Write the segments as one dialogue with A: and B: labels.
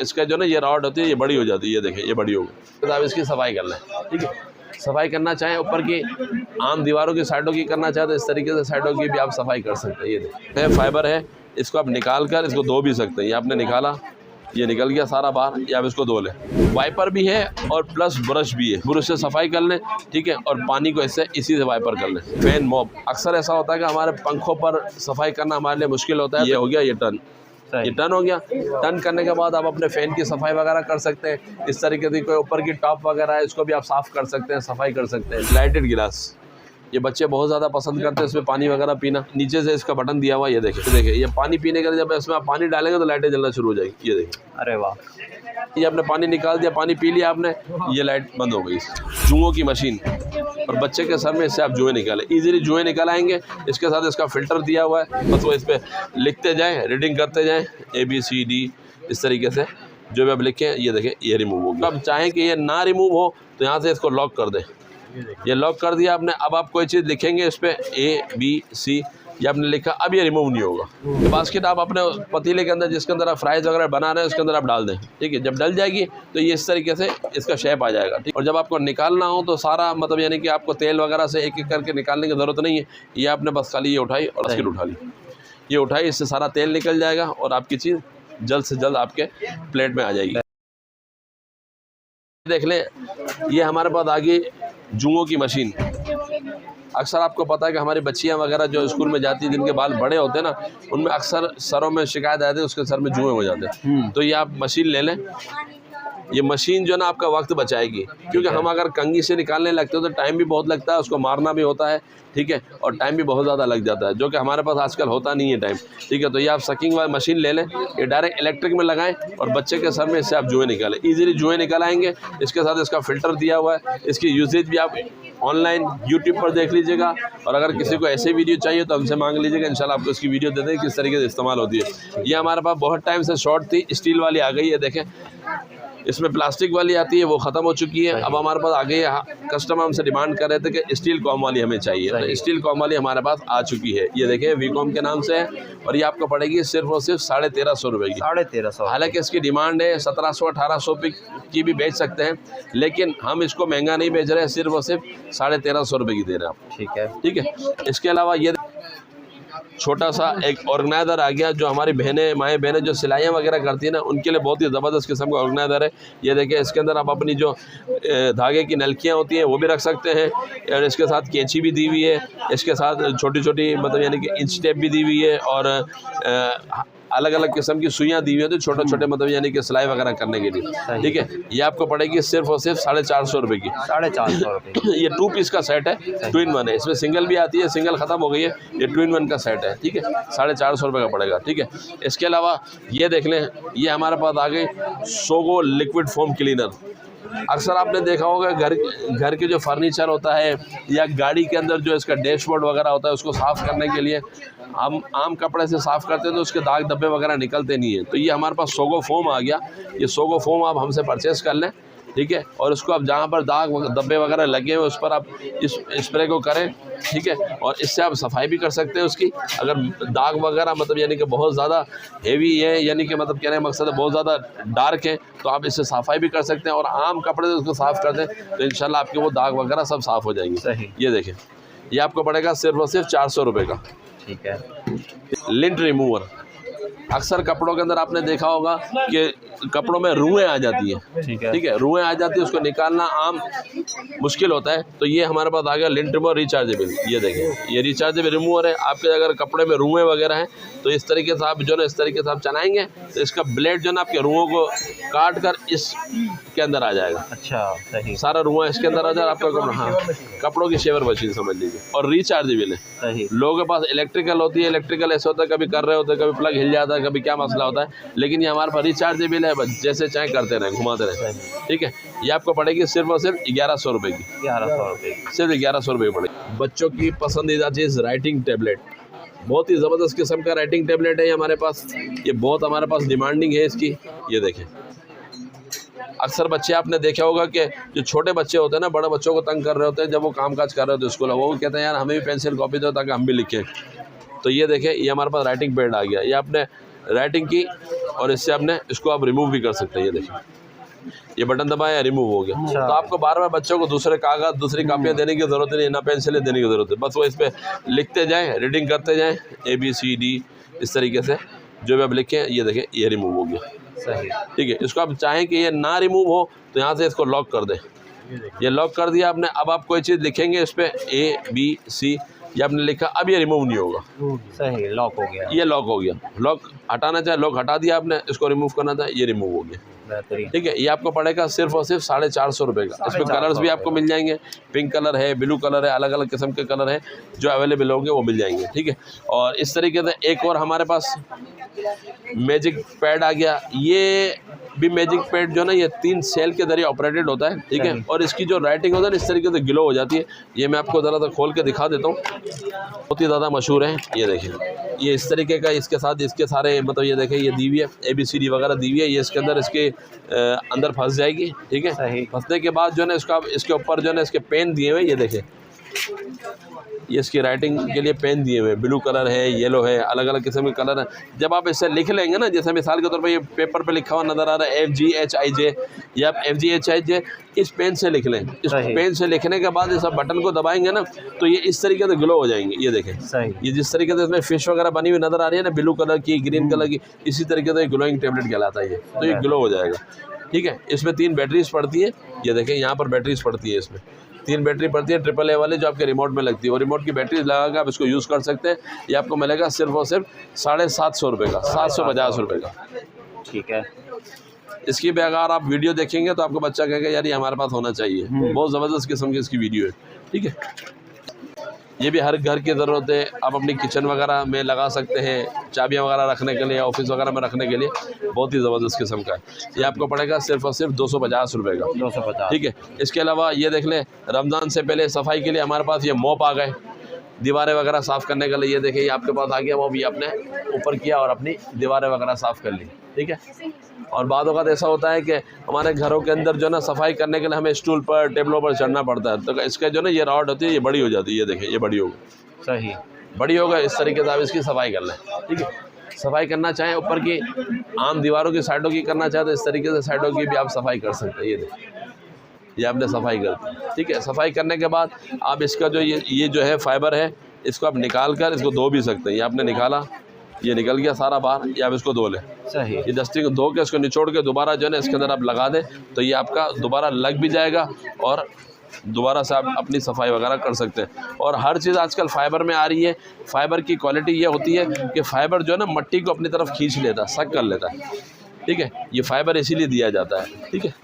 A: इसका जो ना ये रॉड होती है ये बड़ी हो जाती है, ये देखें ये बड़ी होगी। तो आप इसकी सफाई कर लें, ठीक है। सफाई करना चाहें ऊपर की आम दीवारों की साइडों की करना चाहें तो इस तरीके से साइडों की भी आप सफाई कर सकते हैं। ये देखें फाइबर है, इसको आप निकाल कर इसको धो भी सकते हैं। ये आपने निकाला, ये निकल गया सारा बाहर, ये आप इसको धो लें। वाइपर भी है और प्लस ब्रश भी है, ब्रश से सफाई कर लें, ठीक है। और पानी को इससे इसी से वाइपर कर लें। फैन मॉप, अक्सर ऐसा होता है कि हमारे पंखों पर सफाई करना हमारे लिए मुश्किल होता है। ये हो गया, ये टर्न, ये टर्न हो गया। टर्न करने के बाद आप अपने फ़ैन की सफाई वगैरह कर सकते हैं। इस तरीके से कोई ऊपर की टॉप वगैरह है इसको भी आप साफ़ कर सकते हैं, सफाई कर सकते हैं। लाइटेड गिलास, ये बच्चे बहुत ज़्यादा पसंद करते हैं इसमें पानी वगैरह पीना। नीचे से इसका बटन दिया हुआ, ये देखिए ये पानी पीने के लिए जब इसमें आप पानी डालेंगे तो लाइटें जलना शुरू हो जाएगी। ये देखिए, अरे वाह, ये आपने पानी निकाल दिया, पानी पी लिया आपने, ये लाइट बंद हो गई। जुओं की मशीन, और बच्चे के सर में इससे आप जुएँ निकालें, इजीली जुएँ निकल आएंगे। इसके साथ इसका फ़िल्टर दिया हुआ है, बस वो इस पर लिखते जाएँ, रीडिंग करते जाएँ, ABCD इस तरीके से जो भी आप लिखें। ये देखें ये रिमूव हो गया। अब चाहें कि ये ना रिमूव हो तो यहाँ से इसको लॉक कर दें, ये लॉक कर दिया आपने। अब आप कोई चीज़ लिखेंगे इस पर ABC, ये आपने लिखा, अब ये रिमूव नहीं होगा। तो बास्केट आप अपने पतीले के अंदर जिसके अंदर आप फ्राइज़ वगैरह बना रहे हैं उसके अंदर आप डाल दें, ठीक है। जब डल जाएगी तो ये इस तरीके से इसका शेप आ जाएगा, ठीक। और जब आपको निकालना हो तो सारा मतलब यानी कि आपको तेल वगैरह से एक एक करके निकालने की ज़रूरत नहीं है। ये आपने बस खाली ये उठाई और बास्केट उठा ली, ये उठाई, इससे सारा तेल निकल जाएगा और आपकी चीज़ जल्द से जल्द आपके प्लेट में आ जाएगी। देख लें, ये हमारे पास आ गई जुओं की मशीन। अक्सर आपको पता है कि हमारी बच्चियां वगैरह जो स्कूल में जाती हैं जिनके बाल बड़े होते हैं ना, उनमें अक्सर सरों में शिकायत आती है, उसके सर में जुएं हो जाते हैं। तो ये आप मशीन ले लें, ये मशीन जो ना आपका वक्त बचाएगी, क्योंकि हम अगर कंघी से निकालने लगते हो तो टाइम भी बहुत लगता है, उसको मारना भी होता है, ठीक है, और टाइम भी बहुत ज़्यादा लग जाता है, जो कि हमारे पास आजकल होता नहीं है टाइम, ठीक है। तो ये आप सकिंग वाली मशीन ले लें, ये डायरेक्ट इलेक्ट्रिक में लगाएं और बच्चे के सर में इससे आप जुएँ निकालें, ईजिली जुएँ निकल आएंगे। इसके साथ इसका फ़िल्टर दिया हुआ है, इसकी यूसेज भी आप ऑनलाइन यूट्यूब पर देख लीजिएगा, और अगर किसी को ऐसे वीडियो चाहिए तो हमसे मांग लीजिएगा, इंशाल्लाह आपको उसकी वीडियो दे दें किस तरीके से इस्तेमाल होती है। ये हमारे पास बहुत टाइम से शॉर्ट थी, स्टील वाली आ गई है, देखें। इसमें प्लास्टिक वाली आती है, वो ख़त्म हो चुकी है। अब हमारे पास आ गई है, कस्टमर हमसे डिमांड कर रहे थे कि स्टील कॉम वाली हमें चाहिए, तो स्टील कॉम वाली हमारे पास आ चुकी है। ये देखें वीकॉम के नाम से है, और ये आपको पड़ेगी सिर्फ और सिर्फ 1350 रुपये की। 1350, हालांकि इसकी डिमांड है 1700-1800 की भी बेच सकते हैं, लेकिन हम इसको महंगा नहीं बेच रहे हैं, सिर्फ और सिर्फ 1350 रुपये की दे रहे हैं आप, ठीक है, ठीक है। इसके अलावा ये छोटा सा एक ऑर्गेनाइज़र आ गया, जो हमारी बहनें माएँ बहनें जो सिलाइयाँ वगैरह करती हैं ना, उनके लिए बहुत ही ज़बरदस्त किस्म का ऑर्गेनाइज़र है। ये देखिए, इसके अंदर आप अपनी जो धागे की नलकियाँ होती हैं वो भी रख सकते हैं, और इसके साथ कैंची भी दी हुई है, इसके साथ छोटी छोटी मतलब यानी कि इंच टेप भी दी हुई है, और अलग अलग किस्म की सुइयाँ दी हुई है, तो छोटे छोटे मतलब यानी कि सिलाई वगैरह करने के लिए, ठीक है। ये आपको पड़ेगी सिर्फ और सिर्फ 450 रुपये की। 450 रुपये ये 2 पीस का सेट है, 2 in 1 है। इसमें सिंगल भी आती है, सिंगल ख़त्म हो गई है, ये 2 in 1 का सेट है, ठीक है। 450 रुपये का पड़ेगा, ठीक है। इसके अलावा ये देख लें, ये हमारे पास आ गई सोगो लिक्विड फोम क्लीनर। अक्सर आपने देखा होगा घर के जो फर्नीचर होता है या गाड़ी के अंदर जो इसका डैशबोर्ड वगैरह होता है, उसको साफ़ करने के लिए हम आम कपड़े से साफ़ करते हैं तो उसके दाग धब्बे वगैरह निकलते नहीं हैं। तो ये हमारे पास सोगो फोम आ गया, ये सोगो फोम आप हमसे परचेज़ कर लें, ठीक है। और उसको आप जहाँ पर दाग धब्बे वगैरह लगे हुए उस पर आप इस स्प्रे को करें, ठीक है। और इससे आप सफाई भी कर सकते हैं उसकी। अगर दाग वगैरह मतलब यानी कि बहुत ज़्यादा हेवी है, यानी कि मतलब कहने का मकसद है बहुत ज़्यादा डार्क है, तो आप इससे सफाई भी कर सकते हैं, और आम कपड़े से उसको साफ़ कर दें तो इंशाल्लाह आपके वो दाग वगैरह सब साफ़ हो जाएंगे। सही। ये देखें, ये आपको पड़ेगा सिर्फ और सिर्फ 400 रुपये का, ठीक है। लिंट रिमूवर, अक्सर कपड़ों के अंदर आपने देखा होगा कि कपड़ों में रुएं आ जाती है, ठीक है, रुएं आ जाती है, उसको निकालना आम मुश्किल होता है। तो ये हमारे पास आ गया लिंट रिमूवर रिचार्जेबल। ये देखें, ये रिचार्जेबल रिमूवर है। आपके अगर कपड़े में रुएं वगैरह हैं तो इस तरीके से आप जो ना इस तरीके से आप चलाएंगे तो इसका ब्लेड जो ना आपके रुओं को काट कर इसके अंदर आ जाएगा। अच्छा, सही, सारा रुआ इसके अंदर आ जाएगा आपका कपड़ा। हाँ, कपड़ों की शेवर मशीन समझ लीजिए, और रिचार्जेबल है। सही। लोगों के पास इलेक्ट्रिकल होती है, इलेक्ट्रिकल ऐसे होता है कभी कर रहे होते हैं, कभी प्लग हिल जाता है, कभी क्या मसला होता है, लेकिन ये हमारे पास रिचार्जेबल है, बस जैसे चाहे करते रहें, घुमाते रहें, ठीक है। ये आपको पड़ेगी सिर्फ और सिर्फ 1100 रुपये की। 1100 रुपये, सिर्फ 1100 रुपये पड़ेगी। बच्चों की पसंदीदा चीज़ राइटिंग टैबलेट, बहुत ही ज़बरदस्त किस्म का राइटिंग टैबलेट है ये हमारे पास। ये बहुत हमारे पास डिमांडिंग है इसकी। ये देखें, अक्सर बच्चे आपने देखा होगा कि जो छोटे बच्चे होते हैं ना, बड़े बच्चों को तंग कर रहे होते हैं, जब वो काम काज कर रहे होते हैं स्कूल, वो कहते हैं यार हमें भी पेंसिल कॉपी दो ताकि हम भी लिखें। तो ये देखें, ये हमारे पास राइटिंग पैड आ गया। ये आपने राइटिंग की और इससे आपने इसको आप रिमूव भी कर सकते हैं। ये देखिए, ये बटन दबाया, रिमूव हो गया। तो आपको बार बार बच्चों को दूसरे कागज, दूसरी कापियाँ देने की ज़रूरत नहीं, ना पेंसिलें देने की ज़रूरत है। बस वो इस पर लिखते जाएँ, रीडिंग करते जाएँ, ABCD इस तरीके से जो भी आप लिखें। ये देखें, ये रिमूव हो गया।
B: सही,
A: ठीक है। इसको आप चाहें कि ये ना रिमूव हो तो यहाँ से इसको लॉक कर दें। ये लॉक कर दिया आपने। अब आप कोई चीज़ लिखेंगे इस पर ABC, ये आपने लिखा, अब ये रिमूव नहीं होगा।
B: सही, लॉक हो गया।
A: ये लॉक हो गया। लॉक हटाना चाहे लॉक हटा दिया आपने, इसको रिमूव करना चाहे ये रिमूव हो गया।
B: बेहतरीन।
A: ठीक है। ये आपको पड़ेगा सिर्फ और सिर्फ 450 रुपये का। इसमें कलर्स भी आपको मिल जाएंगे, पिंक कलर है, ब्लू कलर है, अलग अलग किस्म के कलर हैं जो अवेलेबल होंगे वो मिल जाएंगे। ठीक है। और इस तरीके से एक और हमारे पास मैजिक पैड आ गया। ये भी मैजिक पैड जो ना, ये 3 सेल के जरिए ऑपरेटेड होता है। ठीक है। और इसकी जो राइटिंग होता है इस तरीके से ग्लो हो जाती है। ये मैं आपको ज़रा सा खोल के दिखा देता हूँ। बहुत ही ज़्यादा मशहूर है। ये देखिए, ये इस तरीके का, इसके साथ इसके सारे मतलब ये देखें, ये दी हुई है, ABCD वगैरह दी हुई है। ये इसके अंदर, इसके अंदर फंस जाएगी। ठीक है। फंसने के बाद जो है ना, इसका इसके ऊपर जो है ना इसके पेन दिए हुए, ये देखें, ये इसकी राइटिंग के लिए पेन दिए हुए, ब्लू कलर है, येलो है, अलग अलग किस्म के कलर है। जब आप इससे लिख लेंगे ना, जैसे मिसाल के तौर पर ये पेपर पे लिखा हुआ नज़र आ रहा है FGHIJ, या आप FGHIJ इस पेन से लिख लें। इस पेन से लिखने के बाद इस बटन को दबाएंगे ना तो ये इस तरीके से ग्लो हो जाएंगे। ये देखें, ये जिस तरीके से इसमें फिश वगैरह बनी हुई नज़र आ रही है ना, ब्लू कलर की, ग्रीन कलर की, इसी तरीके से ग्लोइंग टेबलेट कहलाता है ये। तो ये ग्लो हो जाएगा। ठीक है। इसमें 3 बैटरीज पड़ती है। ये देखें, यहाँ पर बैटरीज पड़ती है, इसमें 3 बैटरी पड़ती है, AAA वाली जो आपके रिमोट में लगती है। और रिमोट की बैटरी लगा के आप इसको यूज़ कर सकते हैं। ये आपको मिलेगा सिर्फ और सिर्फ 750 रुपये का, 750 रुपये का।
B: ठीक है।
A: इसकी भी अगर आप वीडियो देखेंगे तो आपको बच्चा कहेगा यार ये हमारे पास होना चाहिए। बहुत ज़बरदस्त किस्म की इसकी वीडियो है। ठीक है। ये भी हर घर की ज़रूरत है। आप अपनी किचन वगैरह में लगा सकते हैं, चाबियाँ वगैरह रखने के लिए, ऑफिस वगैरह में रखने के लिए। बहुत ही ज़बरदस्त किस्म का है। ये आपको पड़ेगा सिर्फ और सिर्फ 250 रुपये का।
B: 250।
A: ठीक है। इसके अलावा ये देख लें, रमज़ान से पहले सफाई के लिए हमारे पास ये मॉप आ गए, दीवारें वगैरह साफ़ करने के लिए। ये देखिए, ये आपके पास आ गया मॉप, ये आपने ऊपर किया और अपनी दीवारें वगैरह साफ़ कर ली। ठीक है। और बाद वक़्त ऐसा होता है कि हमारे घरों के अंदर जो है ना सफाई करने के लिए हमें स्टूल पर, टेबलों पर चढ़ना पड़ता है। तो इसका जो ना ये रॉड होती है, ये बड़ी हो जाती है। ये देखें, ये बड़ी हो गई।
B: सही, बड़ी
A: हो गई। इस तरीके से आप इसकी सफाई कर लें। ठीक है। सफाई करना चाहें ऊपर की आम दीवारों की साइडों की करना चाहें तो इस तरीके से साइडों की भी आप सफाई कर सकते हैं। ये देखिए, ये आपने सफाई कर दी। ठीक है। सफाई करने के बाद आप इसका जो ये जो है फाइबर है, इसको आप निकाल कर इसको धो भी सकते हैं। ये आपने निकाला, ये निकल गया सारा बाहर, या आप इसको धो लें।
B: सही।
A: ये डस्टिंग को धो के इसको निचोड़ के दोबारा जो है ना इसके अंदर आप लगा दें तो ये आपका दोबारा लग भी जाएगा और दोबारा से आप अपनी सफाई वगैरह कर सकते हैं। और हर चीज़ आजकल फ़ाइबर में आ रही है। फ़ाइबर की क्वालिटी ये होती है कि फ़ाइबर जो है ना मट्टी को अपनी तरफ खींच लेता है, सक कर लेता है। ठीक है। ये फ़ाइबर इसीलिए दिया जाता है। ठीक है।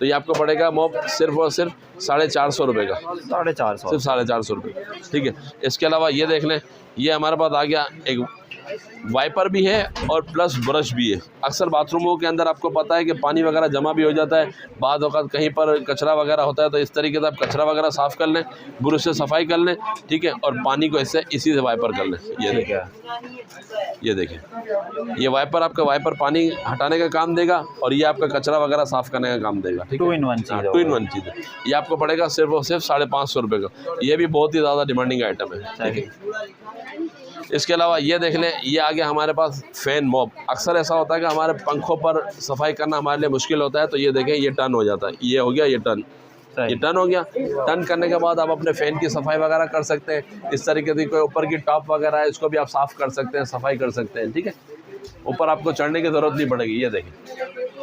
A: तो ये आपको पड़ेगा मॉप सिर्फ और सिर्फ 450 रुपये का।
B: 450,
A: सिर्फ 450 रुपये। ठीक है। इसके अलावा ये देख लें, ये हमारे पास आ गया एक वाइपर भी है और प्लस ब्रश भी है। अक्सर बाथरूमों के अंदर आपको पता है कि पानी वगैरह जमा भी हो जाता है, बाद वक़्त कहीं पर कचरा वगैरह होता है, तो इस तरीके से आप कचरा वगैरह साफ़ कर लें, ब्रश से सफाई कर लें। ठीक है। और पानी को इसी से वाइपर कर लें। ये देखें, ये देखें, ये वाइपर आपका वाइपर पानी हटाने का काम देगा और ये आपका कचरा वगैरह साफ़ करने का काम देगा। ठीक है।
B: 2 in 1 चीज़,
A: 2 in 1 चीज़ है। ये आपको पड़ेगा सिर्फ और सिर्फ 550 रुपये का। ये भी बहुत ही ज़्यादा डिमांडिंग आइटम है। ठीक है। इसके अलावा ये देख लें, ये आ गया हमारे पास फ़ैन मॉप। अक्सर ऐसा होता है कि हमारे पंखों पर सफाई करना हमारे लिए मुश्किल होता है, तो ये देखें, ये टर्न हो जाता है। ये हो गया, ये टर्न, ये टर्न हो गया। टर्न करने के बाद आप अपने फ़ैन की सफाई वगैरह कर सकते हैं। इस तरीके से कोई ऊपर की टॉप वगैरह है, इसको भी आप साफ़ कर सकते हैं, सफाई कर सकते हैं। ठीक है। ऊपर आपको चढ़ने की ज़रूरत नहीं पड़ेगी। ये देखें,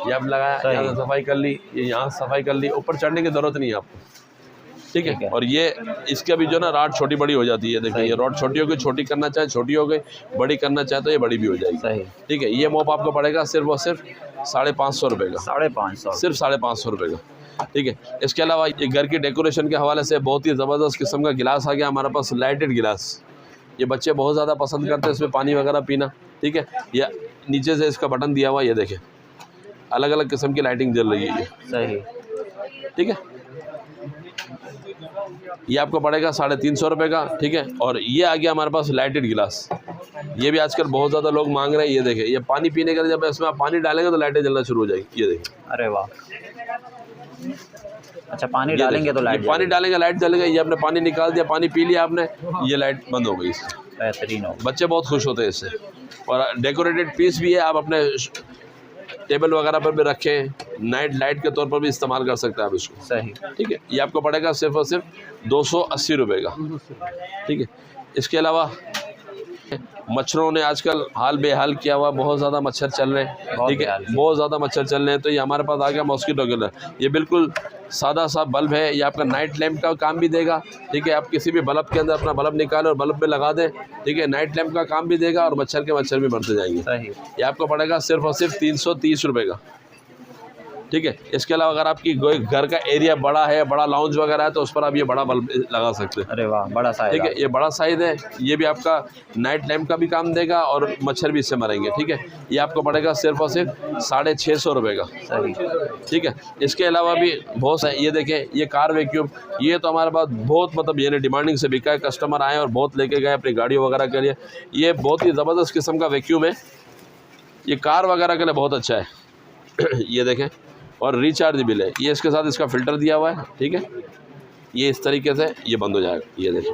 A: ये आप लगाया, यहाँ सफाई कर ली, ये यहाँ सफाई कर ली, ऊपर चढ़ने की ज़रूरत नहीं है आपको। ठीक है। और ये इसका भी जो ना रॉड छोटी बड़ी हो जाती है। देखिए, ये रॉड छोटी हो गई, छोटी करना चाहे छोटी हो गई, बड़ी करना चाहे तो ये बड़ी भी हो जाएगी। ठीक है। ये मॉप आपको पड़ेगा सिर्फ और सिर्फ 550 रुपये का। 550, सिर्फ 550 रुपये का। ठीक है। इसके अलावा ये घर की डेकोरेशन के हवाले से बहुत ही ज़बरदस्त किस्म का गिलास आ गया हमारे पास, लाइटेड गिलास। ये बच्चे बहुत ज़्यादा पसंद करते हैं इसमें पानी वगैरह पीना। ठीक है। या नीचे से इसका बटन दिया हुआ, ये देखें, अलग अलग किस्म की लाइटिंग जल रही है। सही। ठीक है। ये आपको पड़ेगा 350 रुपये का। ठीक है। और ये आ गया हमारे पास लाइटेड गिलास। ये भी आजकल बहुत ज़्यादा लोग मांग रहे हैं। ये देखें, ये पानी पीने के लिए जब इसमें आप पानी डालेंगे तो लाइटें जलना शुरू हो जाएगी। ये देखें,
B: अरे वाह। अच्छा, पानी डालेंगे तो लाइट,
A: पानी डालेंगे लाइट जलेगा। ये आपने पानी निकाल दिया, पानी पी लिया आपने, ये लाइट बंद हो गई इससे।
B: बेहतरीन हो।
A: बच्चे बहुत खुश होते हैं इससे। और डेकोरेटेड पीस भी है, आप अपने टेबल वगैरह पर भी रखें, नाइट लाइट के तौर पर भी इस्तेमाल कर सकते हैं आप इसको।
B: सही।
A: ठीक है, ये आपको पड़ेगा सिर्फ और सिर्फ 280 रुपये का। ठीक है, इसके अलावा मच्छरों ने आजकल हाल बेहाल किया हुआ, बहुत ज़्यादा मच्छर चल रहे हैं। ठीक है, बहुत ज़्यादा मच्छर चल रहे हैं, तो ये हमारे पास आ गया मॉस्किटो किलर। ये बिल्कुल सादा सा बल्ब है, ये आपका नाइट लैंप का काम भी देगा। ठीक है, आप किसी भी बल्ब के अंदर अपना बल्ब निकालें और बल्ब में लगा दें। ठीक है, नाइट लैंप का काम भी देगा और मच्छर के मच्छर भी मरते जाएंगे।
B: सही।
A: ये आपको पड़ेगा सिर्फ और सिर्फ 330 रुपये का। ठीक है, इसके अलावा अगर आपकी घर का एरिया बड़ा है, बड़ा लाउंज वगैरह है, तो उस पर आप ये बड़ा बल्ब लगा सकते हैं।
B: अरे वाह, बड़ा साइज।
A: ठीक है, ये बड़ा साइज़ है, ये भी आपका नाइट लैंप का भी काम देगा और मच्छर भी इससे मरेंगे। ठीक है, ये आपको पड़ेगा सिर्फ और सिर्फ 650 रुपये का।
B: सही।
A: ठीक है, इसके अलावा भी बहुत सारे, ये देखें, ये कार वैक्यूम, ये तो हमारे पास बहुत मतलब यानी डिमांडिंग से बिका है। कस्टमर आए और बहुत लेके गए अपनी गाड़ियों वगैरह के लिए। ये बहुत ही ज़बरदस्त किस्म का वैक्यूम है, ये कार वगैरह के लिए बहुत अच्छा है। ये देखें, और रिचार्जेबल है। ये इसके साथ इसका फ़िल्टर दिया हुआ है। ठीक है, ये इस तरीके से ये बंद हो जाएगा। ये देखिए,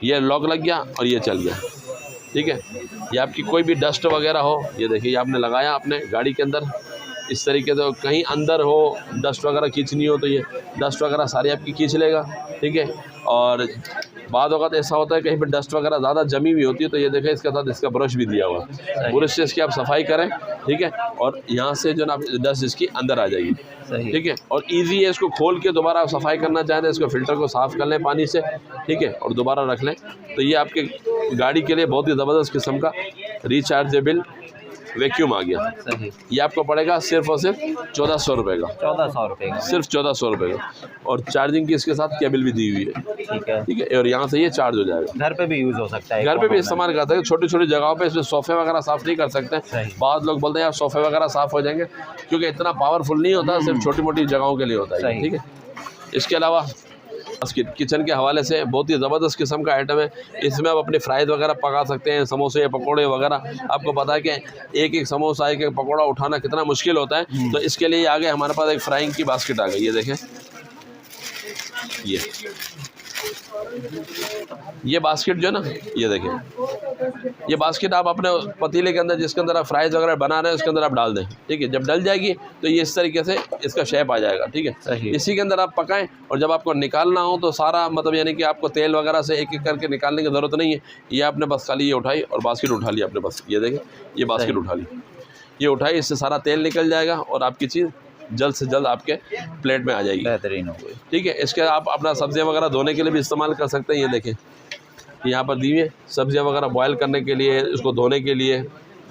A: ये लॉक लग गया और ये चल गया। ठीक है, ये आपकी कोई भी डस्ट वगैरह हो, ये देखिए, ये आपने लगाया अपने गाड़ी के अंदर इस तरीके से, कहीं अंदर हो डस्ट वगैरह खींचनी हो तो ये डस्ट वगैरह सारी आपकी खींच लेगा। ठीक है, और बाद वक्त ऐसा होता है कहीं पर डस्ट वगैरह ज़्यादा जमी हुई होती है, तो ये देखें, इसके साथ इसका ब्रश भी दिया हुआ है। ब्रश से इसकी आप सफाई करें। ठीक है, और यहाँ से जो ना डस्ट इसकी अंदर आ जाएगी। ठीक है, और इजी है, इसको खोल के दोबारा आप सफाई करना चाहें तो इसको फ़िल्टर को साफ़ कर लें पानी से। ठीक है, और दोबारा रख लें, तो ये आपके गाड़ी के लिए बहुत ही ज़बरदस्त किस्म का रिचार्जेबल वैक्यूम आ गया।
B: सही।
A: ये आपको पड़ेगा सिर्फ और सिर्फ 1400 रुपये का।
B: 1400 रुपये का,
A: सिर्फ 1400 रुपये का, और चार्जिंग की इसके साथ केबल भी दी हुई है।
B: ठीक है।
A: ठीक है, और यहाँ से ये चार्ज हो जाएगा।
B: घर पे भी यूज़ हो सकता है,
A: घर पे भी इस्तेमाल करते हैं। छोटी छोटी जगहों पे इसमें सोफ़े वगैरह साफ़ नहीं कर सकते हैं। बहुत लोग बोलते हैं यार सोफ़े वगैरह साफ़ हो जाएंगे, क्योंकि इतना पावरफुल नहीं होता, सिर्फ छोटी मोटी जगहों के लिए होता है। ठीक है, इसके अलावा किचन के हवाले से बहुत ही ज़बरदस्त किस्म का आइटम है। इसमें आप अपने फ्राइज़ वगैरह पका सकते हैं, समोसे या पकोड़े वगैरह। आपको पता है कि एक एक समोसा, एक एक पकोड़ा उठाना कितना मुश्किल होता है, तो इसके लिए आगे हमारे पास एक फ्राइंग की बास्केट आ गई। ये देखें, ये बास्केट जो है ना, ये देखें, ये बास्केट आप अपने पतीले के अंदर, जिसके अंदर आप फ्राइज़ वगैरह बना रहे हैं, उसके अंदर आप डाल दें। ठीक है, जब डल जाएगी तो ये इस तरीके से इसका शेप आ जाएगा। ठीक है, इसी के अंदर आप पकाएं, और जब आपको निकालना हो तो सारा मतलब यानी कि आपको तेल वगैरह से एक एक करके निकालने की ज़रूरत नहीं है। ये आपने बस खाली ये उठाई और बास्केट उठा लिया आपने, बस ये देखें, ये बास्केट उठा ली, ये उठाई, इससे सारा तेल निकल जाएगा और आपकी चीज़ जल्द से जल्द आपके प्लेट में आ जाएगी।
B: बेहतरीन हो गई।
A: ठीक है, इसके आप अपना सब्जियां वगैरह धोने के लिए भी इस्तेमाल कर सकते हैं। ये देखें, यहाँ पर दी हुई है सब्जियां वगैरह बॉयल करने के लिए, इसको धोने के लिए,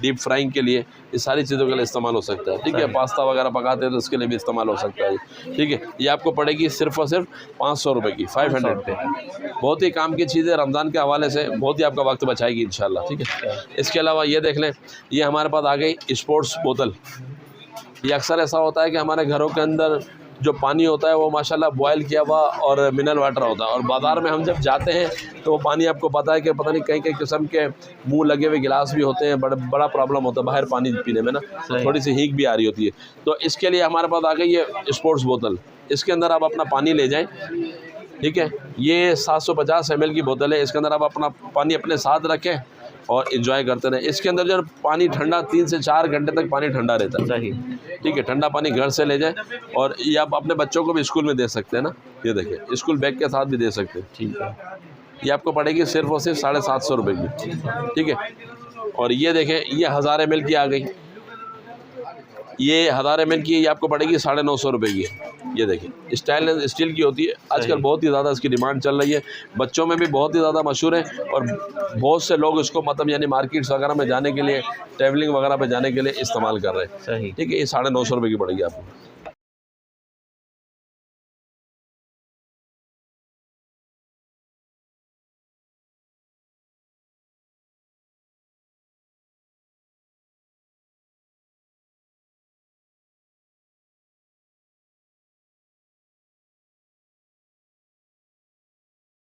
A: डीप फ्राइंग के लिए, ये सारी चीज़ों के लिए इस्तेमाल हो सकता है। ठीक है, पास्ता वगैरह पकाते हैं तो उसके लिए भी इस्तेमाल हो सकता है। ठीक है, ये आपको पड़ेगी सिर्फ और सिर्फ 500 रुपये की, 500 रुपये। बहुत ही काम की चीज़ है, रमज़ान के हवाले से बहुत ही आपका वक्त बचाएगी इंशाल्लाह। ठीक है, इसके अलावा ये देख लें, ये हमारे पास आ गई स्पोर्ट्स बोतल। ये अक्सर ऐसा होता है कि हमारे घरों के अंदर जो पानी होता है वो माशाल्लाह बॉयल किया हुआ और मिनरल वाटर होता है, और बाज़ार में हम जब जाते हैं तो वो पानी आपको पता है कि पता नहीं कई किस्म के मुंह लगे हुए गिलास भी होते हैं, बड़ा प्रॉब्लम होता है बाहर पानी पीने में ना, तो थोड़ी सी हीक भी आ रही होती है। तो इसके लिए हमारे पास आ गई ये स्पोर्ट्स बोतल। इसके अंदर आप अपना पानी ले जाएँ। ठीक है, ये 750 ml की बोतल है। इसके अंदर आप अपना पानी अपने साथ रखें और एंजॉय करते रहें। इसके अंदर जो पानी ठंडा 3 से 4 घंटे तक पानी ठंडा रहता है।
B: सही।
A: ठीक है, ठंडा पानी घर से ले जाएं, और ये आप अपने बच्चों को भी स्कूल में दे सकते हैं ना। ये देखिए, स्कूल बैग के साथ भी दे सकते हैं।
B: ठीक है,
C: ये आपको पड़ेगी सिर्फ और सिर्फ 750 रुपये की, ठीक है। और ये देखें, ये 1000 ml की आ गई, ये 1000 ml की, ये आपको पड़ेगी 950 रुपये की। ये देखिए स्टेनलेस स्टील की होती है, आजकल बहुत ही ज़्यादा इसकी डिमांड चल रही है, बच्चों में भी बहुत ही ज़्यादा मशहूर है, और बहुत से लोग इसको मतलब यानी मार्केट्स वगैरह में जाने के लिए, ट्रैवलिंग वगैरह पे जाने के लिए इस्तेमाल कर रहे हैं।
B: सही,
C: ठीक है, ये 950 रुपये की पड़ेगी आपको।